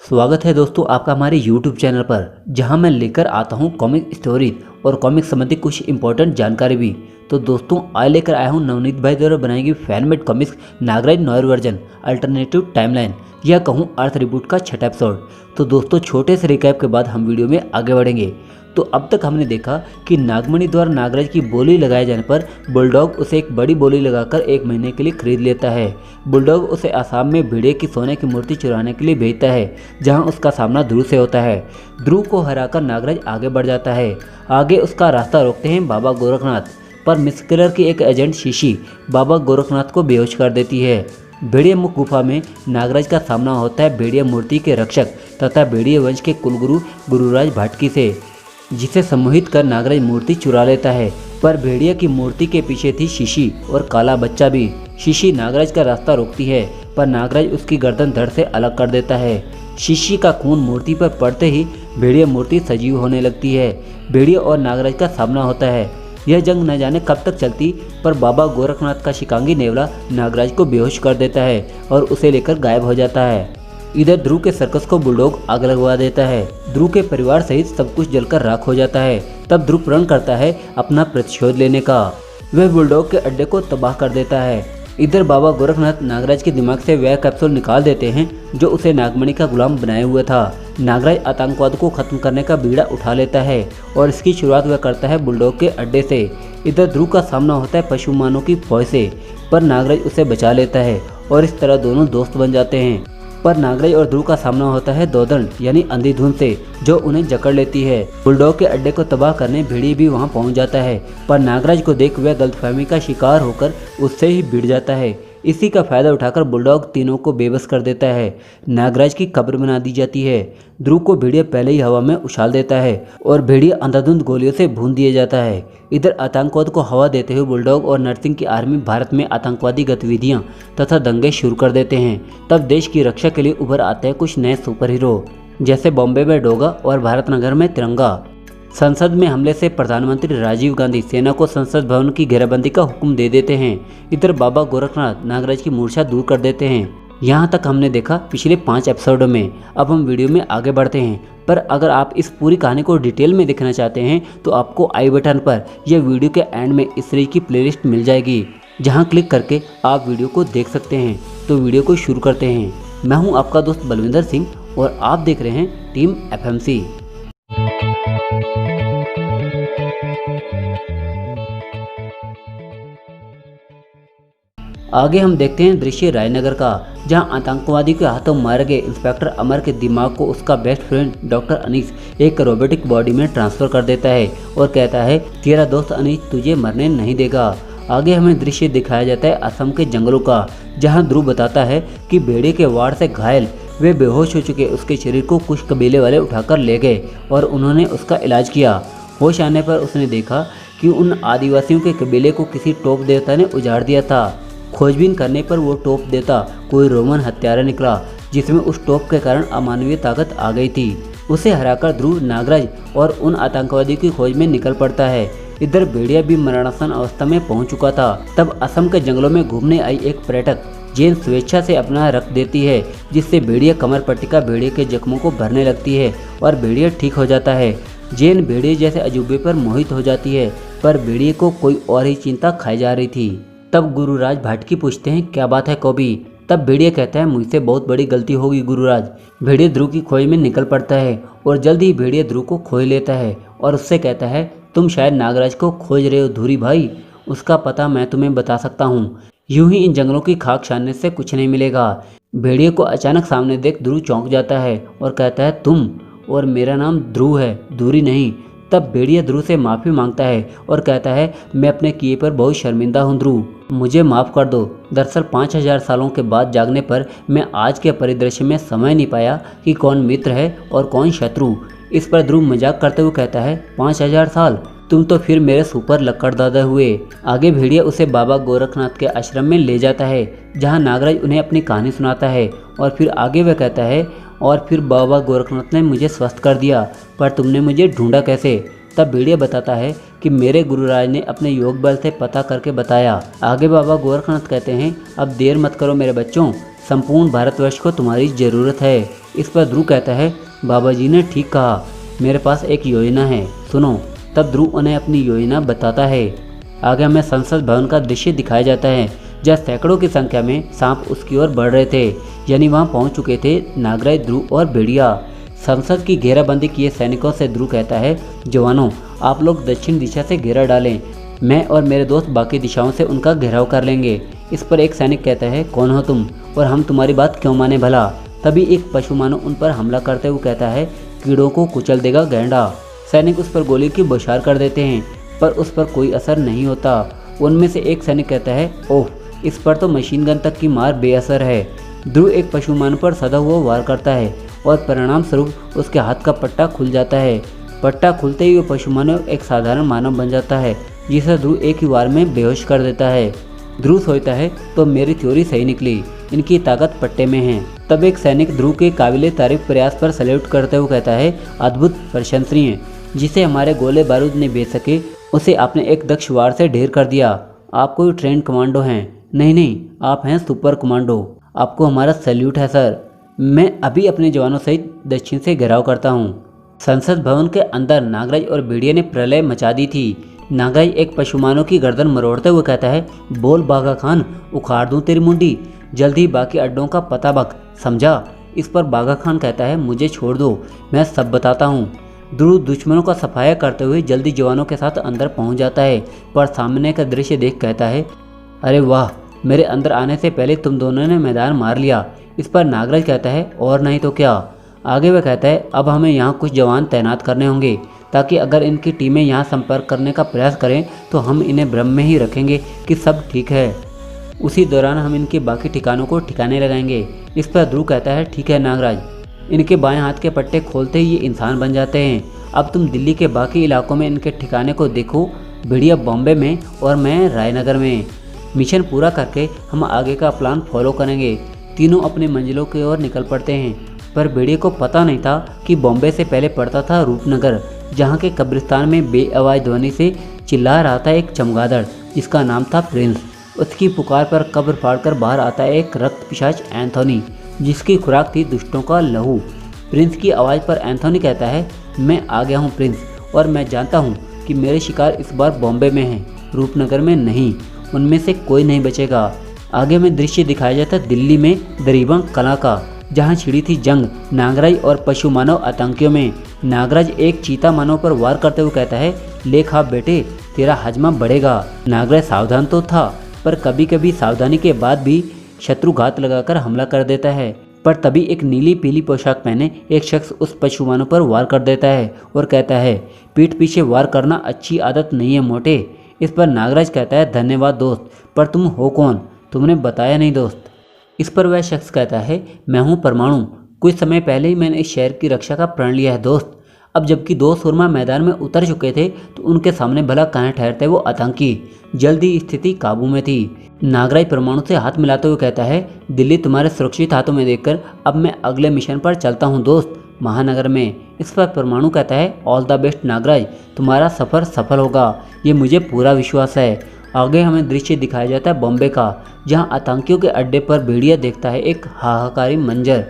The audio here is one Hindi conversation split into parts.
स्वागत है दोस्तों आपका हमारे YouTube चैनल पर, जहां मैं लेकर आता हूं कॉमिक स्टोरीज और कॉमिक संबंधी कुछ इंपॉर्टेंट जानकारी भी। तो दोस्तों आज लेकर आया हूं नवनीत भाई द्वारा बनाई गई fanmade comics Nagraj noir version alternative timeline या कहूं अर्थ रिबूट का छठा एपिसोड। तो दोस्तों छोटे से रिकैप के बाद हम वीडियो में आगे बढ़ेंगे। तो अब तक हमने देखा कि नागमणि द्वारा नागराज की बोली लगाए जाने पर बुलडॉग उसे एक बड़ी बोली लगाकर 1 महीने के लिए खरीद लेता है। बुलडॉग उसे आसाम में भेड़िए की सोने की मूर्ति चुराने के लिए भेजता है, जहां उसका सामना ध्रुव से होता है। ध्रुव को हराकर नागराज आगे बढ़ जाता है। आगे उसका रास्ता रोकते हैं बाबा गोरखनाथ, पर मिस्किलर की एक एजेंट शीशी बाबा गोरखनाथ को बेहोश कर देती है। भेड़िया मुख गुफा में नागराज का सामना होता है भेड़िया मूर्ति के रक्षक तथा भेड़िया वंश के कुलगुरु गुरुराज भाटकी से, जिसे सम्मोहित कर नागराज मूर्ति चुरा लेता है। पर भेड़िया की मूर्ति के पीछे थी शीशी और काला बच्चा भी। शीशी नागराज का रास्ता रोकती है, पर नागराज उसकी गर्दन धड़ से अलग कर देता है। शीशी का खून मूर्ति पर पड़ते ही भेड़िया मूर्ति सजीव होने लगती है। भेड़िया और नागराज का सामना होता है। यह जंग न जाने कब तक चलती, पर बाबा गोरखनाथ का शिकांगी नेवला नागराज को बेहोश कर देता है और उसे लेकर गायब हो जाता है। इधर ध्रुव के सर्कस को बुलडॉग आग लगवा देता है। ध्रुव के परिवार सहित सब कुछ जलकर राख हो जाता है। तब ध्रुव प्रण करता है अपना प्रतिशोध लेने का। वह बुलडॉग के अड्डे को तबाह कर देता है। इधर बाबा गोरखनाथ नागराज के दिमाग से वह कैप्सूल निकाल देते हैं जो उसे नागमणि का गुलाम बनाए हुए था। नागराज आतंकवाद को खत्म करने का बीड़ा उठा लेता है और इसकी शुरुआत वह करता है बुलडॉग के अड्डे से। इधर ध्रुव का सामना होता है पशुमानों की फौज से, पर नागराज उसे बचा लेता है और इस तरह दोनों दोस्त बन जाते हैं। पर नागराज और ध्रुव का सामना होता है दोदंड यानी अंधी से, जो उन्हें जकड़ लेती है। बुलडॉग के अड्डे को तबाह करने भेड़िया भी वहां पहुंच जाता है, पर नागराज को देख वह गलतफहमी का शिकार होकर उससे ही भिड़ जाता है। इसी का फायदा उठाकर बुलडॉग तीनों को बेबस कर देता है। नागराज की कब्र बना दी जाती है। ध्रुव को भेड़िया पहले ही हवा में उछाल देता है और भेड़िया अंधाधुंध गोलियों से भून दिया जाता है। इधर आतंकवाद को हवा देते हुए बुलडॉग और नरसिंह की आर्मी भारत में आतंकवादी गतिविधियां तथा दंगे शुरू कर देते हैं। तब देश की रक्षा के लिए उभर आते हैं कुछ नए सुपर हीरो, जैसे बॉम्बे में डोगा और भारतनगर में तिरंगा। संसद में हमले से प्रधानमंत्री राजीव गांधी सेना को संसद भवन की घेराबंदी का हुक्म दे देते हैं। इधर बाबा गोरखनाथ नागराज की मूर्छा दूर कर देते हैं। यहाँ तक हमने देखा पिछले 5 एपिसोडों में। अब हम वीडियो में आगे बढ़ते हैं, पर अगर आप इस पूरी कहानी को डिटेल में देखना चाहते हैं तो आपको आई बटन पर यह वीडियो के एंड में इस सीरीज की प्लेलिस्ट मिल जाएगी, जहाँ क्लिक करके आप वीडियो को देख सकते हैं। तो वीडियो को शुरू करते हैं। मैं हूँ आपका दोस्त बलविंदर सिंह और आप देख रहे हैं टीम FMC। आगे हम देखते हैं दृश्य रायनगर का, जहां आतंकवादी के हाथों मारे गए इंस्पेक्टर अमर के दिमाग को उसका बेस्ट फ्रेंड डॉक्टर अनीस एक रोबोटिक बॉडी में ट्रांसफर कर देता है और कहता है तेरा दोस्त अनीस तुझे मरने नहीं देगा। आगे हमें दृश्य दिखाया जाता है असम के जंगलों का, जहां ध्रुव बताता है कि भेड़िए के वार से घायल वे बेहोश हो चुके उसके शरीर को कुछ कबीले वाले उठाकर ले गए और उन्होंने उसका इलाज किया। होश आने पर उसने देखा कि उन आदिवासियों के कबीले को किसी टोप देवता ने उजाड़ दिया था। खोजबीन करने पर वो टोप देता कोई रोमन हत्यारा निकला, जिसमें उस टोप के कारण अमानवीय ताकत आ गई थी। उसे हराकर ध्रुव नागराज और उन आतंकवादियों की खोज में निकल पड़ता है। इधर भेड़िया भी मरणासन अवस्था में पहुंच चुका था। तब असम के जंगलों में घूमने आई एक पर्यटक जेन स्वेच्छा से अपना रख देती है, जिससे भेड़िया कमर पट्टिका भेड़िए के जख्मों को भरने लगती है और भेड़िया ठीक हो जाता है। जेन भेड़िए जैसे अजूबे पर मोहित हो जाती है, पर भेड़िए को कोई और ही चिंता खाई जा रही थी। तब गुरुराज भाटकी पूछते हैं क्या बात है कौबी। तब भेड़िया कहता है मुझसे बहुत बड़ी गलती होगी गुरुराज। भेड़िया ध्रुव की खोज में निकल पड़ता है और जल्द ही भेड़िया ध्रुव को खोज लेता है और उससे कहता है तुम शायद नागराज को खोज रहे हो धुरी भाई, उसका पता मैं तुम्हें बता सकता हूँ। यूं ही इन जंगलों की खाक छानने से कुछ नहीं मिलेगा। भेड़िया को अचानक सामने देख ध्रुव चौंक जाता है और कहता है तुम, और मेरा नाम ध्रुव है, धुरी नहीं। तब भेड़िया ध्रुव से माफ़ी मांगता है और कहता है मैं अपने किए पर बहुत शर्मिंदा हूँ ध्रुव, मुझे माफ़ कर दो। दरअसल 5000 सालों के बाद जागने पर मैं आज के परिदृश्य में समझ नहीं पाया कि कौन मित्र है और कौन शत्रु। इस पर ध्रुव मजाक करते हुए कहता है 5000 साल, तुम तो फिर मेरे सुपर लक्कड़ दादा हुए। आगे भेड़िया उसे बाबा गोरखनाथ के आश्रम में ले जाता है, जहाँ नागराज उन्हें अपनी कहानी सुनाता है और फिर आगे वह कहता है और फिर बाबा गोरखनाथ ने मुझे स्वस्थ कर दिया, पर तुमने मुझे ढूंढा कैसे। तब भेड़िया बताता है कि मेरे गुरुराज ने अपने योग बल से पता करके बताया। आगे बाबा गोरखनाथ कहते हैं अब देर मत करो मेरे बच्चों, संपूर्ण भारतवर्ष को तुम्हारी ज़रूरत है। इस पर ध्रुव कहता है, बाबा जी ने ठीक कहा, मेरे पास एक योजना है, सुनो। तब ध्रुव उन्हें अपनी योजना बताता है। आगे हमें संसद भवन का दृश्य दिखाया जाता है, जहाँ सैकड़ों की संख्या में सांप उसकी ओर बढ़ रहे थे, यानी वहाँ पहुँच चुके थे नागराज, ध्रुव और भेड़िया। संसद की घेराबंदी किए सैनिकों से ध्रुव कहता है, जवानों आप लोग दक्षिण दिशा से घेरा डालें, मैं और मेरे दोस्त बाकी दिशाओं से उनका घेराव कर लेंगे। इस पर एक सैनिक कहता है, कौन हो तुम और हम तुम्हारी बात क्यों माने भला। तभी एक पशु मानो उन पर हमला करते हुए कहता है, कीड़ों को कुचल देगा गैंडा। सैनिक उस पर गोली की बौछार कर देते हैं, पर उस पर कोई असर नहीं होता। उनमें से एक सैनिक कहता है, ओह इस पर तो मशीन गन तक की मार बेअसर है। ध्रुव एक पशुमान पर सदा हुआ वार करता है और परिणाम स्वरूप उसके हाथ का पट्टा खुल जाता है। पट्टा खुलते ही वो पशुमानव एक साधारण मानव बन जाता है, जिसे ध्रुव एक ही वार में बेहोश कर देता है। ध्रुव सोचता है, तो मेरी थ्योरी सही निकली, इनकी ताकत पट्टे में है। तब एक सैनिक ध्रुव के काबिले तारीफ प्रयास पर सैल्यूट करते हुए कहता है, अद्भुत, प्रशंसनीय, जिसे हमारे गोले बारूद नहीं बेच सके उसे आपने एक दक्ष वार से ढेर कर दिया। आप कोई ट्रेंड कमांडो हैं? नहीं, आप हैं सुपर कमांडो। आपको हमारा सैल्यूट है सर। मैं अभी अपने जवानों सहित दक्षिण से घेराव करता हूँ। संसद भवन के अंदर नागराज और भेड़िया ने प्रलय मचा दी थी। नागराज एक पशुमानों की गर्दन मरोड़ते हुए कहता है, बोल बागा खान, उखाड़ दूं तेरी मुंडी, जल्दी बाकी अड्डों का पता बक, समझा। इस पर बागा खान कहता है, मुझे छोड़ दो, मैं सब बताता हूँ। ध्रुव दुश्मनों का सफाया करते हुए जल्दी जवानों के साथ अंदर पहुँच जाता है, पर सामने का दृश्य देख कहता है, अरे वाह, मेरे अंदर आने से पहले तुम दोनों ने मैदान मार लिया। इस पर नागराज कहता है, और नहीं तो क्या। आगे वह कहता है, अब हमें यहाँ कुछ जवान तैनात करने होंगे, ताकि अगर इनकी टीमें यहाँ संपर्क करने का प्रयास करें तो हम इन्हें भ्रम में ही रखेंगे कि सब ठीक है। उसी दौरान हम इनके बाकी ठिकानों को ठिकाने लगाएंगे। इस पर ध्रुव कहता है, ठीक है नागराज। इनके बाएं हाथ के पट्टे खोलते ही ये इंसान बन जाते हैं। अब तुम दिल्ली के बाकी इलाकों में इनके ठिकाने को देखो, भेड़िया बॉम्बे में और मैं रायनगर में। मिशन पूरा करके हम आगे का प्लान फॉलो करेंगे। तीनों अपनी मंजिलों की ओर निकल पड़ते हैं, पर भेड़िया को पता नहीं था कि बॉम्बे से पहले पड़ता था रूपनगर, जहाँ के कब्रिस्तान में बेआवाज़ ध्वनि से चिल्ला रहा था एक चमगादड़, जिसका नाम था प्रिंस। उसकी पुकार पर कब्र फाड़कर बाहर आता है एक रक्त पिशाच एंथोनी, जिसकी खुराक थी दुष्टों का लहू। प्रिंस की आवाज़ पर एंथोनी कहता है, मैं आ गया हूँ प्रिंस, और मैं जानता हूँ कि मेरे शिकार इस बार बॉम्बे में हैं, रूपनगर में नहीं। उनमें से कोई नहीं बचेगा। आगे में दृश्य दिखाया जाता है दिल्ली में दरीबन कला का, जहाँ छिड़ी थी जंग नागराज और पशु मानव आतंकियों में। नागराज एक चीता मानव पर वार करते हुए कहता है, ले खा बेटे, तेरा हजमा बढ़ेगा। नागराज सावधान तो था, पर कभी कभी सावधानी के बाद भी शत्रु घात लगाकर हमला कर देता है। पर तभी एक नीली पीली पोशाक पहने एक शख्स उस पशुमानों पर वार कर देता है और कहता है, पीठ पीछे वार करना अच्छी आदत नहीं है मोटे। इस पर नागराज कहता है, धन्यवाद दोस्त, पर तुम हो कौन? तुमने बताया नहीं दोस्त। इस पर वह शख्स कहता है, मैं हूँ परमाणु, कुछ समय पहले ही मैंने इस शहर की रक्षा का प्रण लिया है दोस्त। अब जबकि दो सुरमा मैदान में उतर चुके थे तो उनके सामने भला कहाँ ठहरते वो आतंकी। जल्दी स्थिति काबू में थी। नागराज परमाणु से हाथ मिलाते हुए कहता है, दिल्ली तुम्हारे सुरक्षित हाथों में देखकर अब मैं अगले मिशन पर चलता हूँ दोस्त, महानगर में। इस पर परमाणु कहता है, ऑल द बेस्ट नागराज, तुम्हारा सफ़र सफल होगा, ये मुझे पूरा विश्वास है। आगे हमें दृश्य दिखाया जाता है बॉम्बे का, जहाँ आतंकियों के अड्डे पर भेड़िया देखता है एक हाहाकारी मंजर।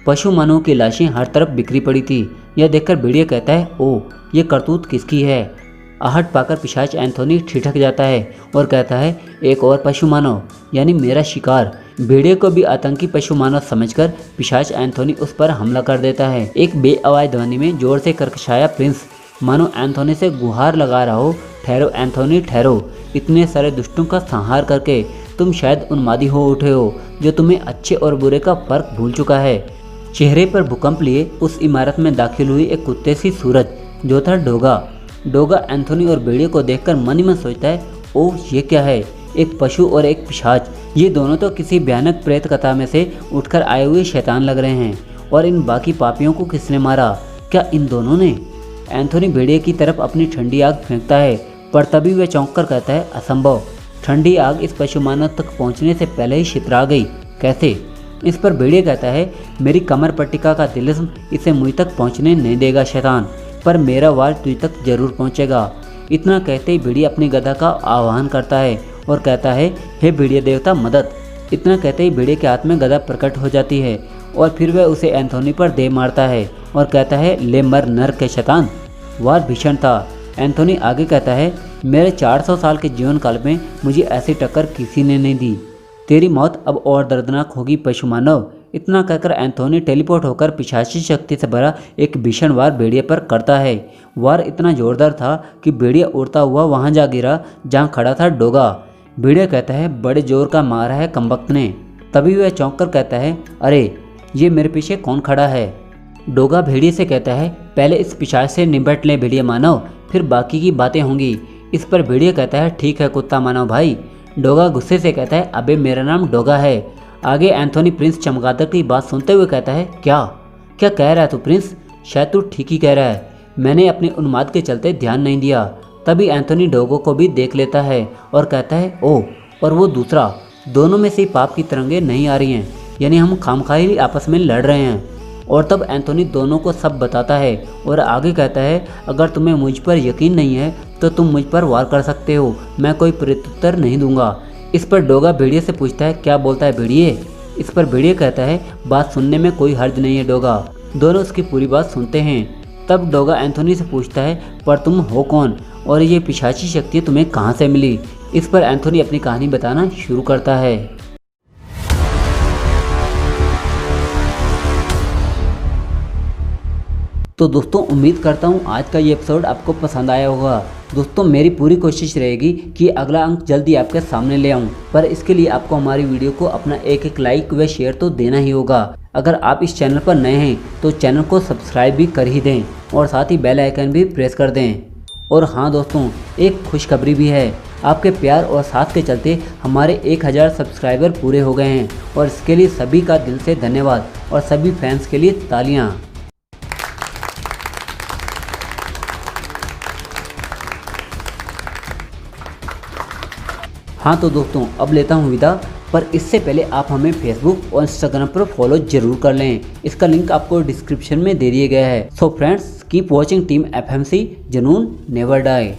पशु मानवों की लाशें हर तरफ बिखरी पड़ी थी। यह देखकर भेड़िया कहता है, ओह ये करतूत किसकी है। आहट पाकर पिशाच एंथोनी ठिठक जाता है और कहता है, एक और पशु मानव, यानी मेरा शिकार। भेड़िया को भी आतंकी पशु मानव समझकर पिशाच एंथोनी उस पर हमला कर देता है। एक बेआवाज़ ध्वनि में जोर से करकशाया प्रिंस मानो एंथोनी से गुहार लगा रहा हो, ठहरो एंथोनी ठहरो, इतने सारे दुष्टों का संहार करके तुम शायद उन्मादी हो उठे हो, जो तुम्हें अच्छे और बुरे का फर्क भूल चुका है। चेहरे पर भूकंप लिए उस इमारत में दाखिल हुई एक कुत्ते सी सूरत, जो था डोगा। डोगा एंथोनी और भेड़िया को देखकर मन ही मन सोचता है, ओह ये क्या है, एक पशु और एक पिशाच, ये दोनों तो किसी भयानक प्रेत कथा में से उठकर आए हुए शैतान लग रहे हैं। और इन बाकी पापियों को किसने मारा? क्या इन दोनों ने? एंथोनी भेड़िया की तरफ अपनी ठंडी आग फेंकता है, पर तभी वह चौंक कर कहता है, असंभव, ठंडी आग इस पशुमानव तक पहुंचने से पहले ही छितरा गई, कैसे? इस पर भेड़िया कहता है, मेरी कमर पट्टिका का तिलिस्म इसे मुझ तक पहुंचने नहीं देगा शैतान, पर मेरा वार तुझ तक जरूर पहुंचेगा। इतना कहते ही भेड़िया अपनी गदा का आह्वान करता है और कहता है, हे भेड़िया देवता मदद। इतना कहते ही भेड़िए के हाथ में गदा प्रकट हो जाती है और फिर वह उसे एंथोनी पर दे मारता है और कहता है, ले मर नर के शैतान। वार भीषण था। एंथोनी आगे कहता है, मेरे 400 साल के जीवन काल में मुझे ऐसी टक्कर किसी ने नहीं दी। तेरी मौत अब और दर्दनाक होगी पशु मानव। इतना कहकर एंथोनी टेलीपोर्ट होकर पिशाची शक्ति से भरा एक भीषण वार भेड़िए पर करता है। वार इतना जोरदार था कि भेड़िया उड़ता हुआ वहां जा गिरा जहां खड़ा था डोगा। भेड़िया कहता है, बड़े जोर का मारा है कमबख्त ने। तभी वह चौंक कर कहता है, अरे ये मेरे पीछे कौन खड़ा है। डोगा भेड़िए से कहता है, पहले इस पिशाच से निपट ले भेड़िया मानव, फिर बाकी की बातें होंगी। इस पर भेड़िया कहता है, ठीक है कुत्ता मानव भाई। डोगा गुस्से से कहता है, अबे मेरा नाम डोगा है। आगे एंथोनी प्रिंस चमगादड़ की बात सुनते हुए कहता है, क्या क्या कह रहा है तू प्रिंस? शायद तू ठीक ही कह रहा है, मैंने अपने उन्माद के चलते ध्यान नहीं दिया। तभी एंथोनी डोगो को भी देख लेता है और कहता है, ओह और वो दूसरा, दोनों में से पाप की तरंगें नहीं आ रही हैं, यानी हम खामखाई आपस में लड़ रहे हैं। और तब एंथोनी दोनों को सब बताता है और आगे कहता है, अगर तुम्हें मुझ पर यकीन नहीं है तो तुम मुझ पर वार कर सकते हो, मैं कोई प्रत्युत्तर नहीं दूंगा। इस पर डोगा भेड़िए से पूछता है, क्या बोलता है भेड़िए? इस पर भेड़िए कहता है, बात सुनने में कोई हर्ज नहीं है डोगा। दोनों उसकी पूरी बात सुनते हैं। तब डोगा एंथोनी से पूछता है, पर तुम हो कौन और ये पिशाची शक्ति तुम्हें कहाँ से मिली? इस पर एंथोनी अपनी कहानी बताना शुरू करता है। तो दोस्तों उम्मीद करता हूँ आज का ये एपिसोड आपको पसंद आया होगा। दोस्तों मेरी पूरी कोशिश रहेगी कि अगला अंक जल्दी आपके सामने ले आऊँ, पर इसके लिए आपको हमारी वीडियो को अपना एक लाइक व शेयर तो देना ही होगा। अगर आप इस चैनल पर नए हैं तो चैनल को सब्सक्राइब भी कर ही दें और साथ ही बेल आइकन भी प्रेस कर दें। और हाँ दोस्तों, एक खुशखबरी भी है, आपके प्यार और साथ के चलते हमारे 1000 सब्सक्राइबर पूरे हो गए हैं और इसके लिए सभी का दिल से धन्यवाद और सभी फैंस के लिए तालियाँ। हाँ तो दोस्तों अब लेता हूँ विदा, पर इससे पहले आप हमें फेसबुक और इंस्टाग्राम पर फॉलो जरूर कर लें। इसका लिंक आपको डिस्क्रिप्शन में दे दिया गया है। So friends keep watching team FMC, जुनून नेवर डाई।